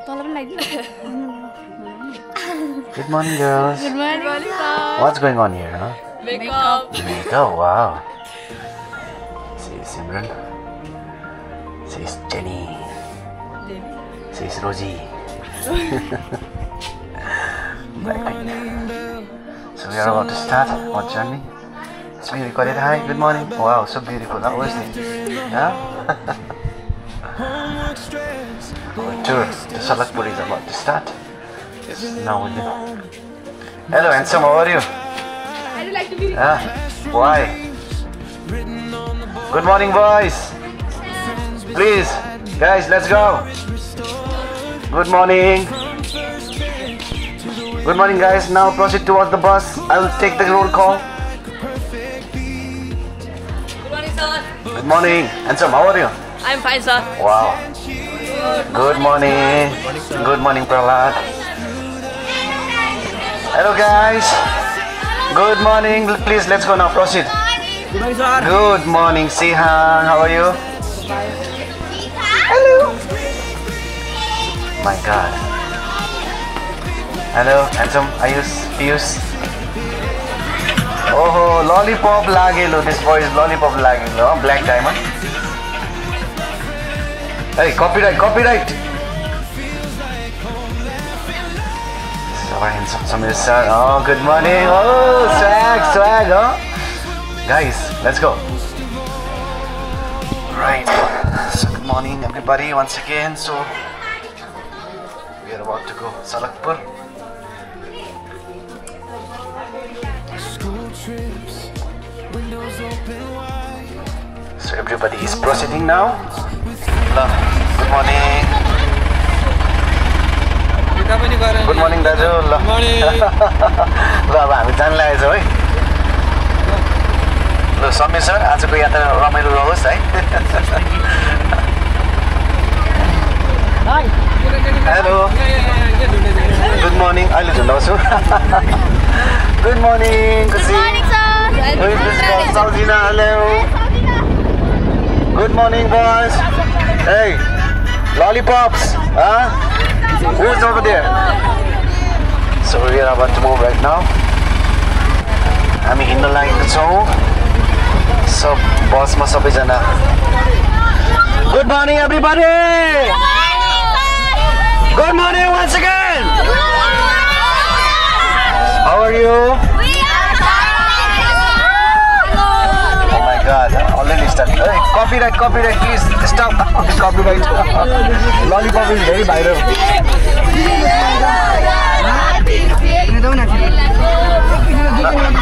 Good morning, girls. Good morning, sir. What's going on here, huh? Makeup. Makeup, wow. She is Simran. She is Jenny. She is Rosie. So we are about to start our journey. It's being recorded. Hi, good morning. Wow, so beautiful. How was it? Yeah? Our tour to Salakpur is about to start. It's now with you. Hello, handsome. How are you? I would like to be. Why? Good morning, boys. Please, guys, let's go. Good morning. Good morning, guys. Now proceed towards the bus. I will take the roll call. Good morning, sir. Good morning. Handsome, how are you? I'm fine, sir. Wow. Good morning. Good morning, Prahlad. Hello, guys. Good morning. Please, let's go now. Proceed. Good morning, sir. Good morning, Sihan. How are you? Hello. My God. Hello, handsome. Ayush, Piyush. Oh, lollipop lagelo. This boy is lollipop lagelo. Black diamond. Hey, copyright, copyright. So handsome, Samir sir. Oh, good morning. Oh, swag, swag, huh? Guys, let's go. Right. So good morning, everybody, once again. So we are about to go Salakpur. So everybody is proceeding now. Good morning. Good morning, Daju. Good morning. ल अब हामी जान लागेछौँ है. ल Samir sir, आजको यात्रा रमाइलो रहोस् है. हेलो. Good morning. अहिले झुन्डाउँछु. Good morning. Good morning, sir. Saudina, hello. Good morning, boys. Hey, lollipops. Huh? Who's over there? So we are about to move right now. I'm in the line. So, boss must have been. Good morning, everybody. Good morning once again. How are you? Oh my God! Already started. Hey, copyright, copyright, please stop. Copyright. Lollipop is very viral.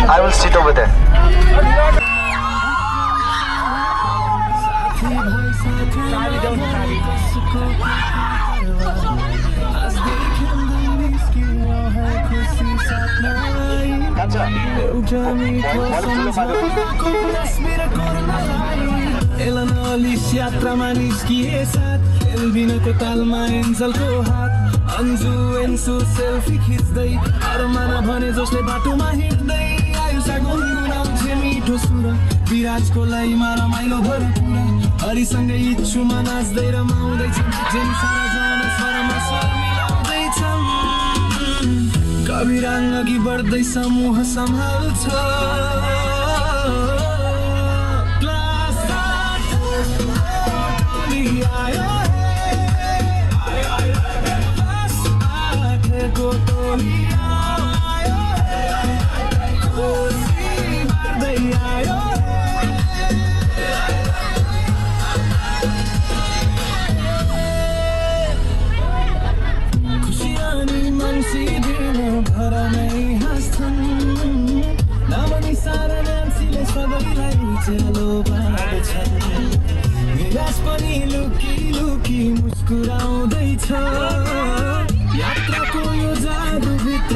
I will sit over there. यात्रामा निस्किए साथ एल्बिनको तालमा एन्जलको हात Anju एन्सु selfie खिच्दै अरमाना भने जसले बाटोमा हिँड्दै आयुषा गुनगुनाउँछे मिठो सुर विराजको लयमा रमाइलो भरपुरा हरिसँगै इच्छुमा नाच्दै रमाउँदैछन् जेन सारा जन स्वरमा स्वर मिलाउँदैछन् कविराङ अघि बढ्दै समूह सम्हाल्छ यात्राको यो जादु भित्र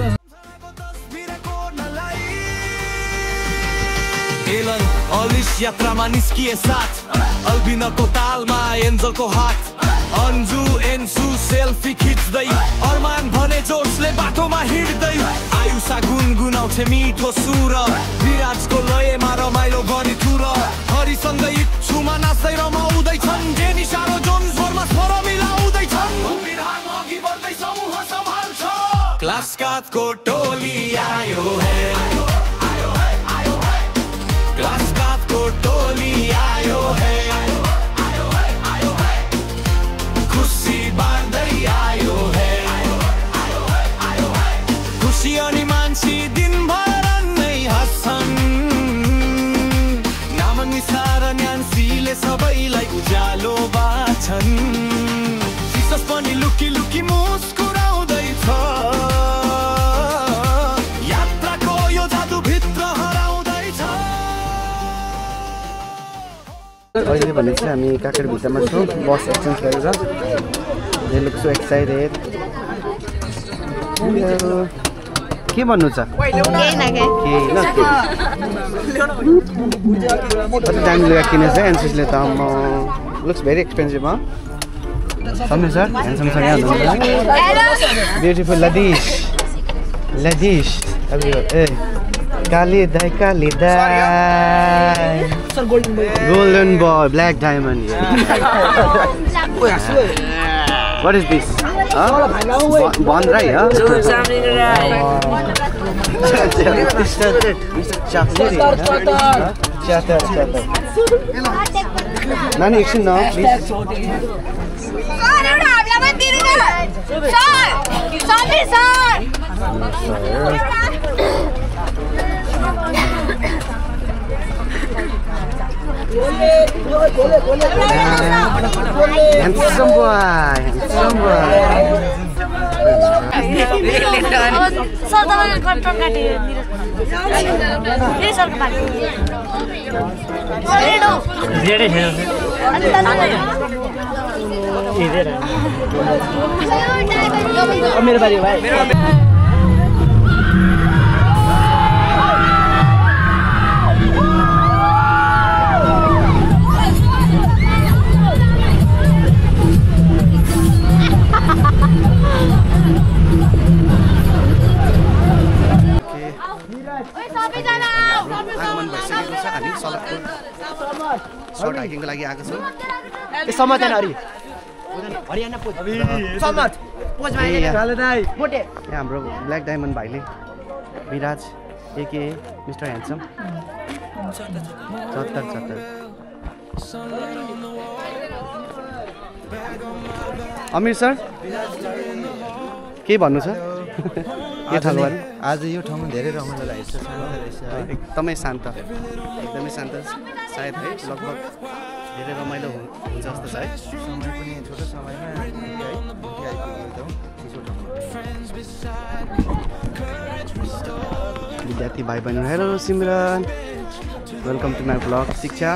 एलन अलिस यात्रामा निस्किए साथ अल्बिनको तालमा एन्जलको हात अन्जु एन्सु सेल्फी खिच्दै अरमान भने जोसले बाटोमा हिँड्दै आयुषा गुनगुनाउँछे मिठो सुर विराजको लयमा रमाइलो गर्ने थुर हरिसँगै इच्छुमा नाच्दै रमाउँदैछन् जेनी सारो जोन स्वरमा स्वर मिलाउँदैछन् ग्लासकातको टोली आयो है ग्लासकातको टोली आयो है खुसी बाँड्दै आयो है खुसी अनि मान्छे दिनभर नै हाँस्छन् नामनिसा र न्यान्सीले सबैलाई उज्यालो बाँच्छन् जिसस पनि लुकी लुकी मुस्कुराउँदैछ यात्राको यो जादु भित्र हराउँदैछ अहिले भने चाहिँ हामी काँक्रे भित्तामा छौँ बस एक्सचेन्ज गरेर दे लुक सो एक्साइटेड के भन्नु छ कति टाइम लुगा किनेछ एनसिसले त looks very expensive Sameer sir handsome sir यहाँ ब्युटिफुल लदिश ए काली दाई golden boy black diamond What is this? Bond right, huh? Chocolate. Nani, action now, please. Handsome boy. मेरे बारी भाई शॉर्ट हाइकिंग को लागि आएको छु ए समातेन हरि हरियाणा पोज समत पोज भाइले गाले दाइ मोटे यहाँ हाम्रो ब्ल्याक डायमन्ड भाइले विराज एके मिस्टर ह्यान्डसम 77 अमीर सर के भन्नु छ के ठाउँमा आज यो ठाउँमा धेरै रमाइलो रहेछ एकदमै शान्त सायद है लगभग धेरै रमाइलो हुन्छ जस्तो छ है समय पनि छोटो समयमा विद्यार्थी भाइ बहिनी hello Simran welcome to my blog Shiksha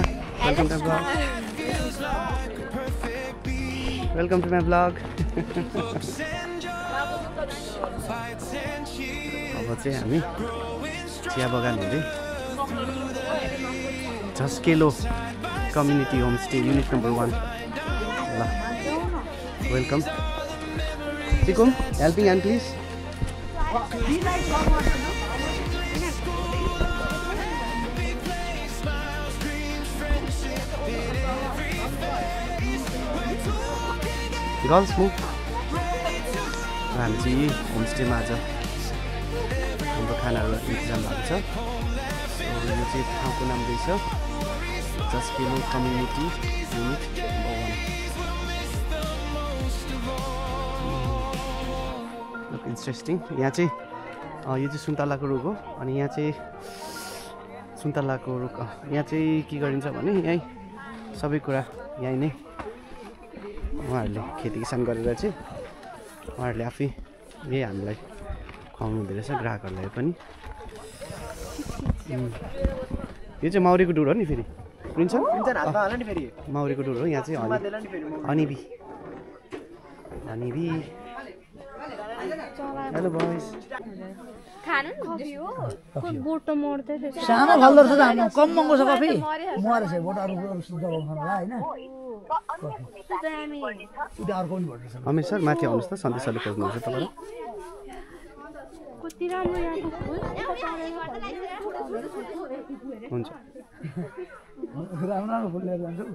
welcome to my blog अब चाहिँ हामी चिया बगान हुँदै Jhaskelo community homestay unit number 1 ल वेलकम सिकुम helping hand please girls move हामी चाहिँ होमस्टेमा आज हाम्रो खानाहरू इन्तजाम भएको छ यो चाहिँ ठाउँको नाम रहेछ झस्केलो कम्युनिटी युनिट नम्बर 1 इन्ट्रेस्टिङ यहाँ चाहिँ यो चाहिँ सुन्तलाको रुख हो अनि यहाँ चाहिँ सुन्तलाको रुख यहाँ चाहिँ के गरिन्छ भने यहीँ सबै कुरा यहीँ नै उहाँहरूले खेती किसान गरेर चाहिँ उहाँहरूले आफै यही हामीलाई खुवाउनु हुँदो रहेछ ग्राहकहरूलाई पनि यो चाहिँ माउरीको डुर हो नि फेरि प्रिन्स माउरीको डुर हो यहाँ चाहिँ हनीबी हेलो बॉयज सानो खालदो रहेछ त कम महँगो छ कफी मरेछ बोटहरू हैन अमिर सर माथि आउनुहोस् त सन्देश सरले खोज्नुहुन्छ तपाईँ हुन्छ राम्रो फुल लिएर जान्छु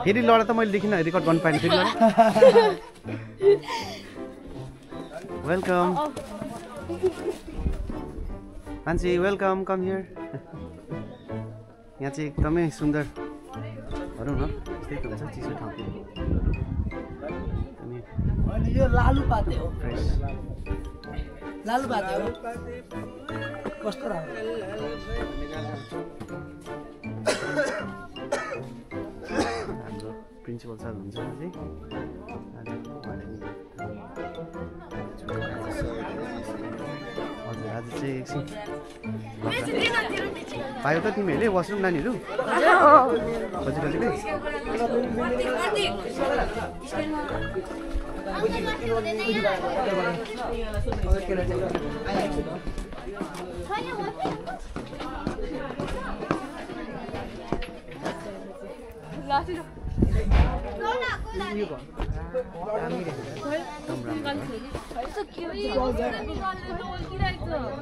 फेरि लडा त मैले देखिनँ रेकर्ड गर्नु पाएन फेरि वेलकम मान्छे वेलकम कम हियर यहाँ चाहिँ एकदमै सुन्दर भनौँ न त्यस्तै हुन्छ चिसो ठाउँ अनि यो लालुपाते हो फ्रेस लालुपाते हो कस्तो राम्रो हाम्रो प्रिन्सिपल सर हुन्छ अझै हजुर आज चाहिँ एकछिन पायो त तिमीहरूले वासरुम नानीहरू खोजी खोजेकै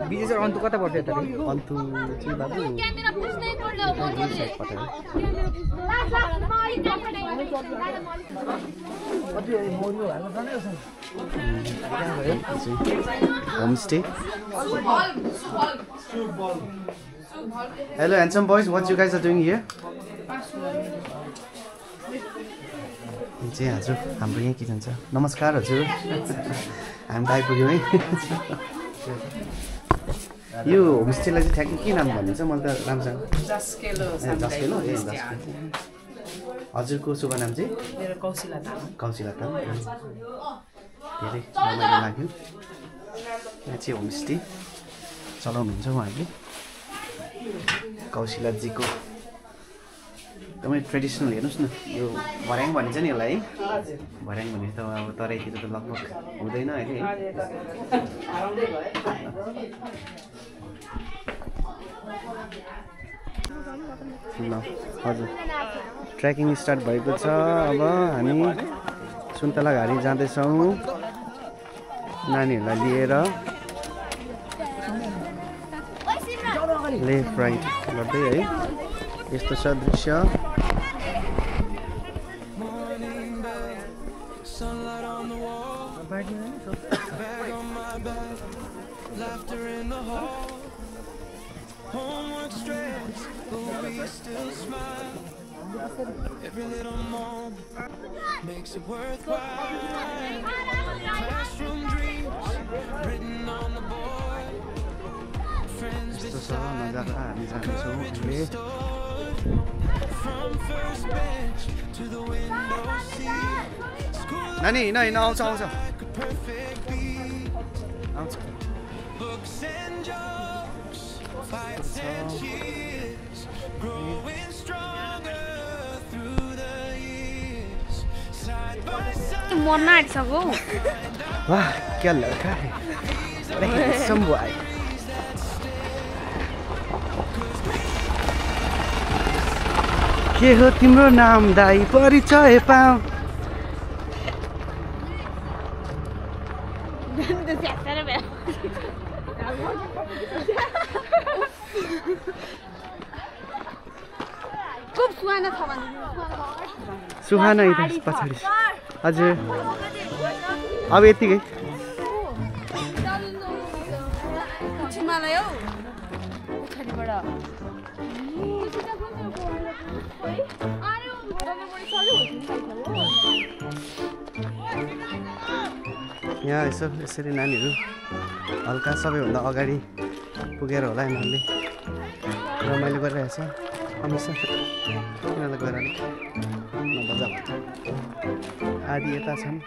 विजय सर अन्तु कता पर्थ्यो त अन्तु चाहिँ बाबु homestay Hello handsome boys, what you guys are doing here? हजुर हाम्रो यहाँ के जान्छ नमस्कार हजुर हामी त आइपुग्यौँ है यो होमस्टेलाई चाहिँ ठ्याक्कै के नाम भनिन्छ मैले त राम्रोसँग जस्केलो ए हजुरको शुभ नाम चाहिँ मेरो कौशिला तामाङ धेरै रमाइलो लाग्यो यहाँ चाहिँ होमस्टे चलाउनुहुन्छ उहाँहरूले कौशिलाजीको एकदमै ट्रेडिसनल हेर्नुहोस् न यो भर्याङ भनिन्छ नि यसलाई है भर्याङ भने त अब तराईतिर त लगभग हुँदैन अहिले ल हजुर ट्रेकिङ स्टार्ट भएको छ अब हामी सुन्तला घारी जाँदैछौँ नानीहरूलाई लिएर लेफ्ट राइट गर्दै है यस्तो छ दृश्य Every little moment makes it worthwhile. Classroom dreams written on the board. Friends beside from first bench to the window seat. Nani, आउँछ Perfect beat. Books and jokes, fights and cheers, growing stronger through the years. Side by side. मर्न आँटिसक्यो वाह क्या लड़का है handsome boy के हो तिम्रो नाम दाइ परिचय पाऊ सुहाना इधर पछाडि हजुर अब यतिकै यहाँ यसरी नानीहरू हल्का सबैभन्दा अगाडि पुगेर होला यिनीहरूले रमाइलो गरिरहेछ हमेसा यिनीहरूलाई गएर नबजा आदि यता छन्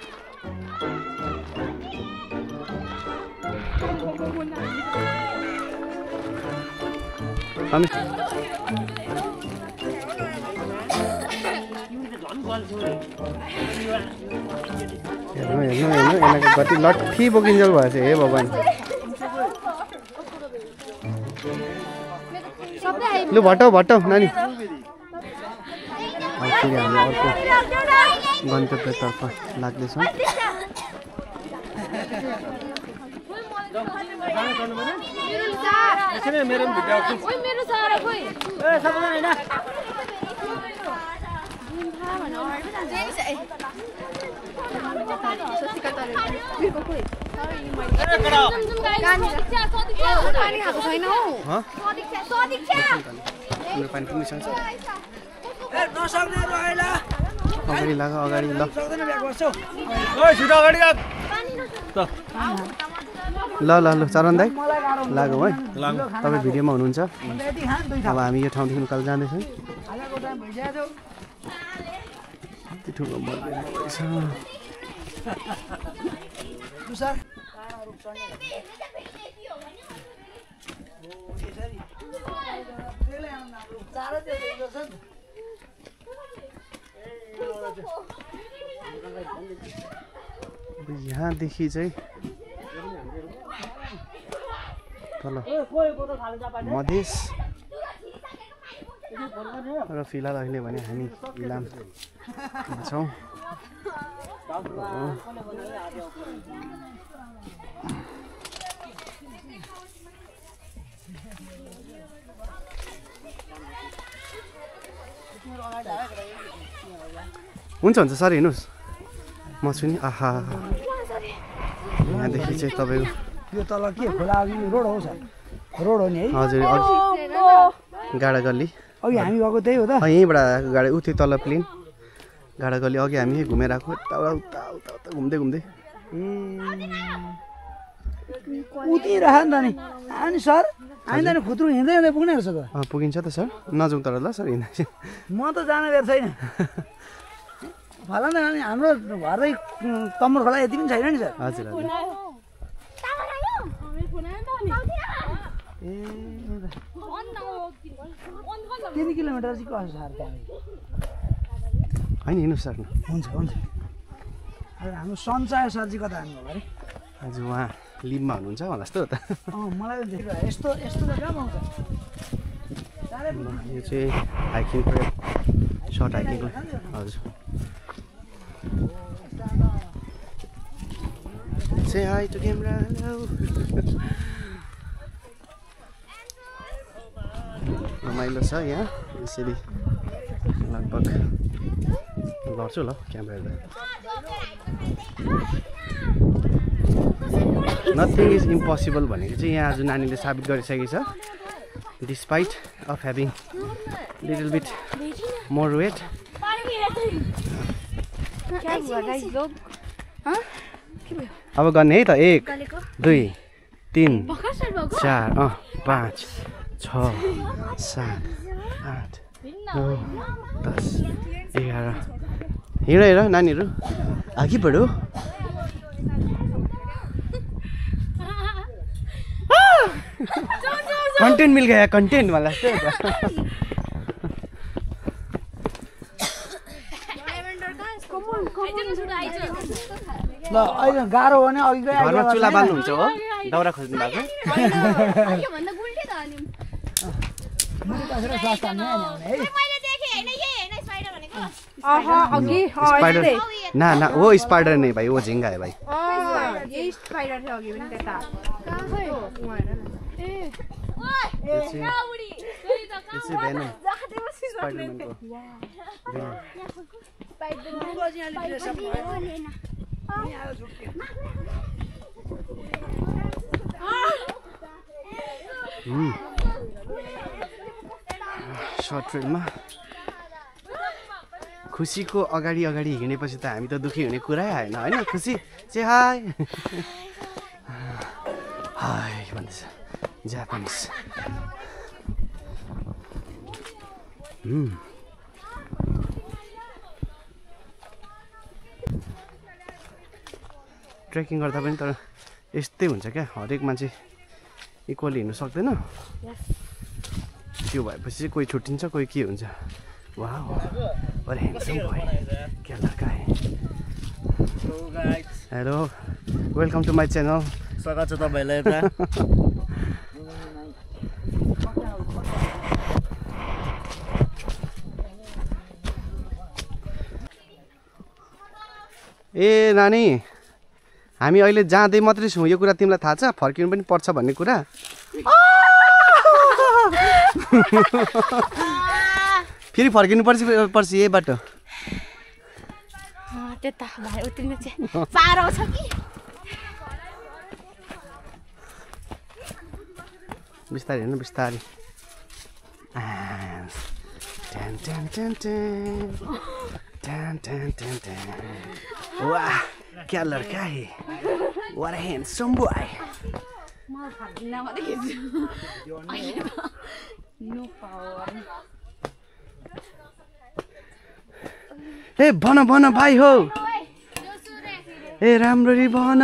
हेर्नु यिनीहरूको कति लट्ठी बोकिन्जेल भएछ हे भगवान् लु भट्टाउ नानी फेरि हामी अर्को गन्तव्यतर्फ लाग्दैछौँ अगाडि लाग अगाडि ल ल ल ल चरण दाइ लागौँ है तपाईँ भिडियोमा हुनुहुन्छ अब हामी यो ठाउँदेखि उकालो जाँदैछौँ यति ठुलो यहाँदेखि चाहिँ तल मधेस र फिलहाल अहिले भने हामी इलाममा छौँ हुन्छ हुन्छ सर हेर्नुहोस् म छु नि आहा यहाँदेखि चाहिँ तपाईँको यो तल के खोला रोड हो सर रोड हो नि है हजुर गाडा गल्ली अघि हामी गएको त्यही हो त यहीँबाट गाडी उति तल प्लेन गाडा गल्ली अघि हामी घुमेर आएको उता उता घुम्दै घुम्दै उति राख नि त नि अनि सर हामी त खुत्रु हिँड्दै हिँड्दै पुग्ने रहेछ त पुगिन्छ त सर नजाउँ तर ल सर हिँड्दै म त जान बेर छैन फलाना अनि हाम्रो घरै कम्मर खोला यति पनि छैन नि सर हजुर हजुर तिन किलोमिटर चाहिँ कसो सर होइन हिँड्नु सर हुन्छ हुन्छ हाम्रो सञ्चय सर चाहिँ कता हान्नु अरे हजुर उहाँ लिममा हुनुहुन्छ होला जस्तो हो त मलाई यस्तो यस्तो त कहाँ पाउँछ यो चाहिँ हाइकिङ सर्ट हाइकिङ हजुर Say hi to camera, hello. रमाइलो छ यहाँ यसरी लगभग गर्छु ल क्यामेरा नथिङ इज इम्पोसिबल भनेको चाहिँ यहाँ आज नानीले साबित गरिसकेको छ despite of having little bit more weight अब गर्ने है त 1 2 3 4 5 6 7 8 9 10 11 हिँड हेर नानीहरू अघि बढो कंटेंट मिल गया कंटेंट वाला ल अहिले गाह्रो भने अघि गए घरमा चुला बाल्नुहुन्छ हो दाउरा खोज्नु भएको स्पाइडर ना ना वो स्पाइडर नहीं भाई वो झिंगा है भाई ये स्पाइडर थे अघि पनि त्यता वेनम स्पाइडरमैनको सर्ट ट्रेलमा खुसीको अगाडि अगाडि हिँडेपछि त हामी त दुखी हुने कुरै आएन हैन खुसी से हाय हाय भन्छ जापानिज ट्रेकिङ गर्दा पनि तर यस्तै हुन्छ क्या हरेक मान्छे इक्वली हिँड्नु सक्दैन त्यो भएपछि चाहिँ कोही छुट्टिन्छ कोही के हुन्छ वाह अरे हैंडसम बॉय क्या लड़का है hello welcome to my channel स्वागत छ तपाईहरुलाई यता ए नानी हामी अहिले जाँदै मात्रै छौँ, यो कुरा तिमीलाई थाहा छ? फर्किनु पनि पर्छ भन्ने कुरा। फेरि फर्किनु पर्छ यही बाटो। त्यता भाइ उत्रिनु चाहिँ पार आउँछ कि। बिस्तारै हेर्नु बिस्तारै। वाह क्या लड़का है, what a handsome boy। ए भन भन भाइ हो, ए राम्ररी भन।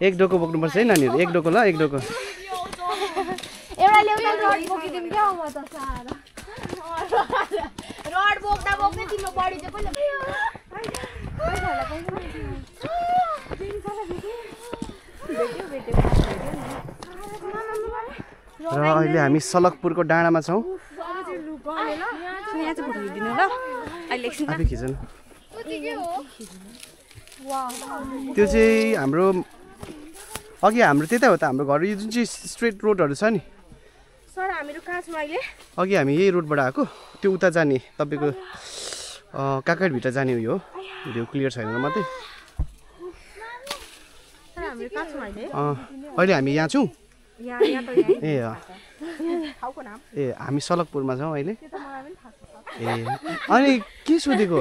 एक डोको बोक्नुपर्छ है नानीहरू, एक डोको ल, एक डोको। एउटा ल्याउन रड बोकिदिम क्या म त सारा। रड बोक्दा बोक्दै तिम्रो बडी चाहिँ कहिले र अहिले हामी सलकपुरको डाँडामा छौँ। आफै खिच्नु। त्यो चाहिँ हाम्रो अघि हाम्रो त्यतै हो त हाम्रो घर, यो जुन चाहिँ स्ट्रेट रोडहरू छ नि। सर हामीहरू कहाँ छौँ अहिले? अघि हामी यही रोडबाट आएको, त्यो उता जाने तपाईँको काकाडभित्र जाने उयो हो। भिडियो क्लियर छैन मात्रै। अहिले हामी यहाँ छौँ। ए ए हामी सलकपुरमा छौँ अहिले। ए अनि के सोधेको?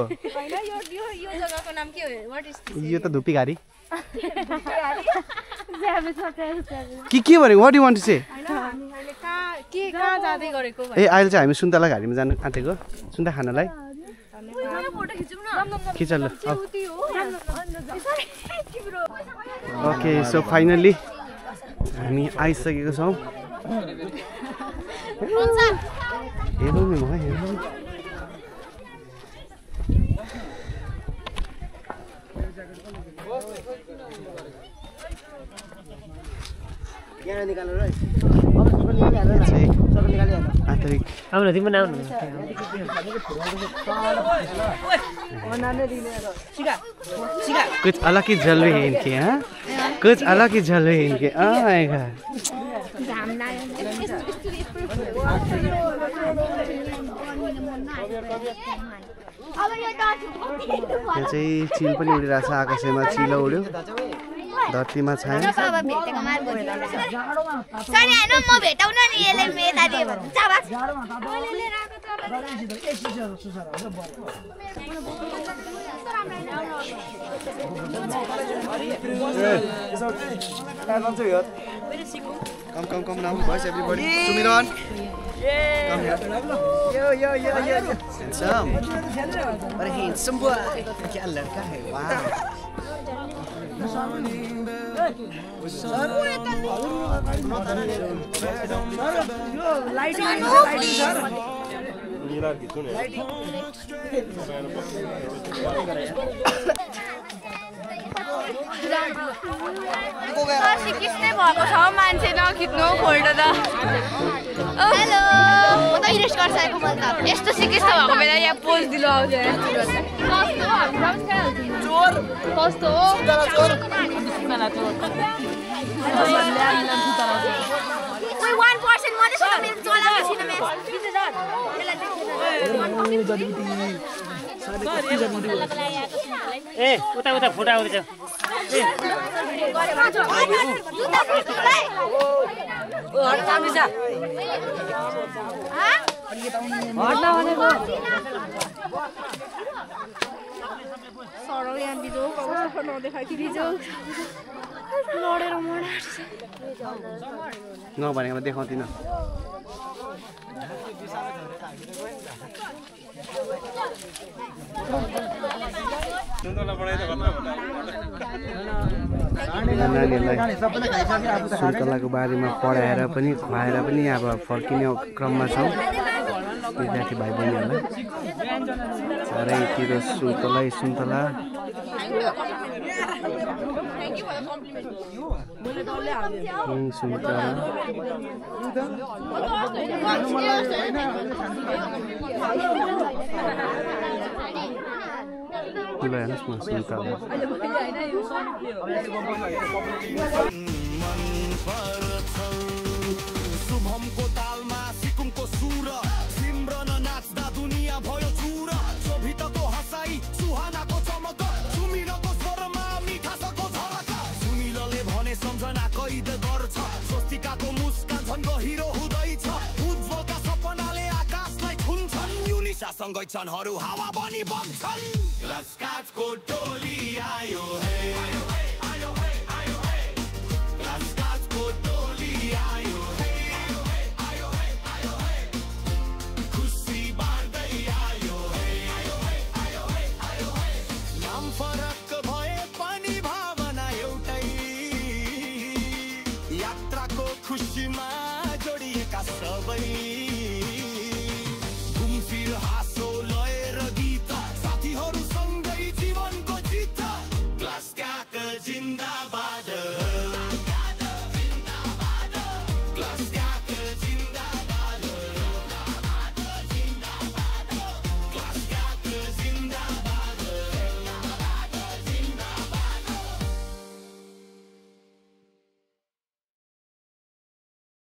यो त धुप्पीघारी। के भनेको? What you want to say? ए अहिले चाहिँ हामी सुन्तला घारीमा जानु आँटेको, सुन्ता खानलाई। खिच ल। ओके सो फाइनल्ली हामी आइसकेको छौँ। हेरौँ नि म हेरौँ। कुछ अलग ही जल रही है इनके, हाँ कुछ अलग ही जल रही है इनके। आएगा यहाँ चाहिँ चिल पनि उडिरहेछ, आकाशमा चिल उड्यो, धरतीमा छायो। Come now, boys, everybody. Sumiran. Come here. Yo. Handsome. What a handsome boy. क्या लड़का है, wow. किसने भएको छ मान्छे नखिच्नु फोल्ड त। हेलो म त इरेस्ट गर्छ मैले त। यस्तो सिकिस्त भएको बेला यहाँ पोज दिनु आउँछ। चोर कस्तो हो? ओइ 1% मात्रै छ मेरो चलाको छैन मेरो। ए उता फोटो आउँदैछ। सरल यहाँ बिजो नदेखाइदियो लडेर नभनेको देखाउँदिनँ। नानीहरूलाई सुन्तलाको बारेमा पढाएर पनि खुवाएर पनि अब फर्किने क्रममा छौँ विद्यार्थी भाइ बहिनीहरूलाई। चारैतिर सुन्तला सुन्तला। ठुलो हेर्नुहोस् न सुन्तला शुभमको तालमा सिक्किमको सुर सिम्रन नाच्दा दुनियाँ भयो चुर शोभितको हँसाई सुहानाको चमक सुमिरको स्वरमा मिठासको झलक सुनिलले भने सम्झना कैद गर्छ स्वस्तिकाको मुस्कान झन् गहिरो हुँदैछ उज्जवलका सपनाले आकाशलाई छुन्छन् युनिसासँगै छन् हावा बनी बग्छन् काजको टोली आयो